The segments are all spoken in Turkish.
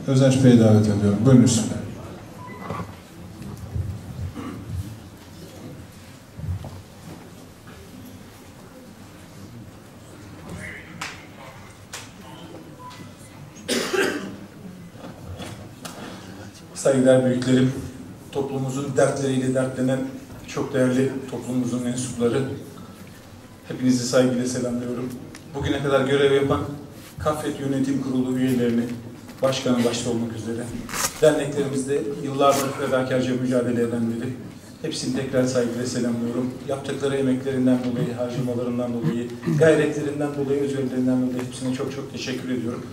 Özenç Bey'i davet ediyorum. Buyurun üstüne. Saygıdeğer büyüklerim, toplumumuzun dertleriyle dertlenen çok değerli toplumumuzun mensupları, hepinizi saygıyla selamlıyorum. Bugüne kadar görev yapan Kaffet Yönetim Kurulu üyelerini, başkanı başta olmak üzere, derneklerimizde yıllardır fedakarca mücadele edenleri, hepsini tekrar saygıyla selamlıyorum. Yaptıkları emeklerinden dolayı, harcamalarından dolayı, gayretlerinden dolayı, özverilerinden dolayı hepsine çok çok teşekkür ediyorum.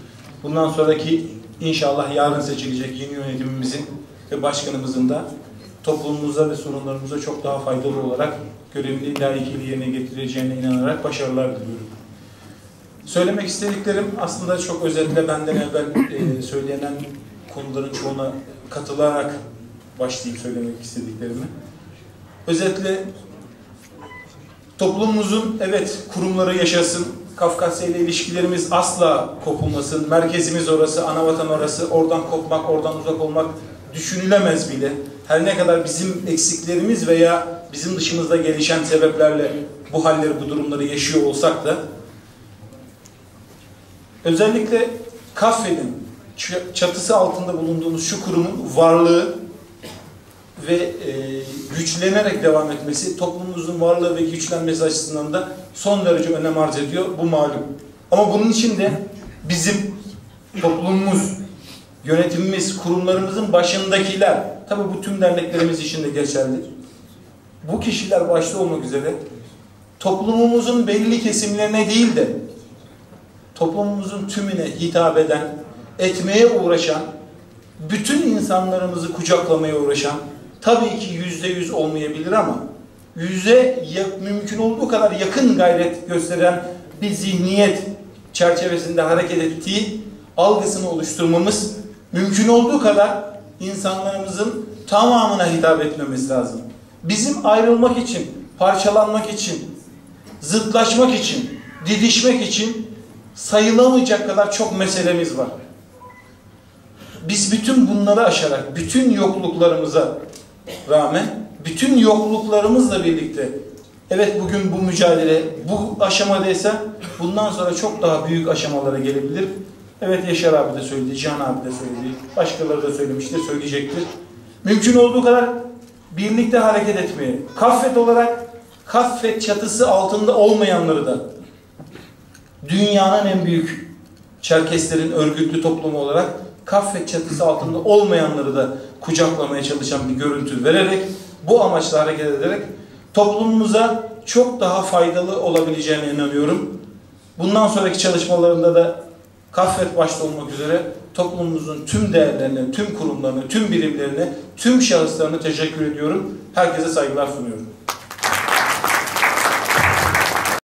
Bundan sonraki inşallah yarın seçilecek yeni yönetimimizin ve başkanımızın da toplumumuza ve sorunlarımıza çok daha faydalı olarak görevini layıkıyla yerine getireceğine inanarak başarılar diliyorum. Söylemek istediklerim aslında çok özetle benden evvel söylenen konuların çoğuna katılarak başlayayım söylemek istediklerimi. Özetle toplumumuzun evet kurumları yaşasın, Kafkasya ile ilişkilerimiz asla kopulmasın, merkezimiz orası, anavatan orası, oradan kopmak, oradan uzak olmak düşünülemez bile. Her ne kadar bizim eksiklerimiz veya bizim dışımızda gelişen sebeplerle bu halleri, bu durumları yaşıyor olsak da özellikle Kaffet'in çatısı altında bulunduğumuz şu kurumun varlığı ve güçlenerek devam etmesi, toplumumuzun varlığı ve güçlenmesi açısından da son derece önem arz ediyor. Bu malum. Ama bunun için de bizim toplumumuz, yönetimimiz, kurumlarımızın başındakiler, tabii bu tüm derneklerimiz için de geçerli. Bu kişiler başta olmak üzere toplumumuzun belli kesimlerine değil de toplumumuzun tümüne hitap eden, etmeye uğraşan, bütün insanlarımızı kucaklamaya uğraşan, tabii ki %100 olmayabilir ama mümkün olduğu kadar yakın gayret gösteren bir zihniyet çerçevesinde hareket ettiği algısını oluşturmamız, mümkün olduğu kadar insanlarımızın tamamına hitap etmemiz lazım. Bizim ayrılmak için, parçalanmak için, zıtlaşmak için, didişmek için sayılamayacak kadar çok meselemiz var. Biz bütün bunları aşarak, bütün yokluklarımıza rağmen, bütün yokluklarımızla birlikte, evet bugün bu mücadele, bu aşamadaysa bundan sonra çok daha büyük aşamalara gelebilir. Evet Yaşar abi de söyledi, Cihan abi de söyledi, başkaları da söylemiştir, söyleyecektir. Mümkün olduğu kadar birlikte hareket etmeye, Kaffet olarak, Kaffet çatısı altında olmayanları da, dünyanın en büyük Çerkeslerin örgütlü toplumu olarak Kaffet çatısı altında olmayanları da kucaklamaya çalışan bir görüntü vererek, bu amaçla hareket ederek toplumumuza çok daha faydalı olabileceğine inanıyorum. Bundan sonraki çalışmalarında da Kaffet başta olmak üzere toplumumuzun tüm değerlerine, tüm kurumlarına, tüm birimlerine, tüm şahıslarına teşekkür ediyorum. Herkese saygılar sunuyorum.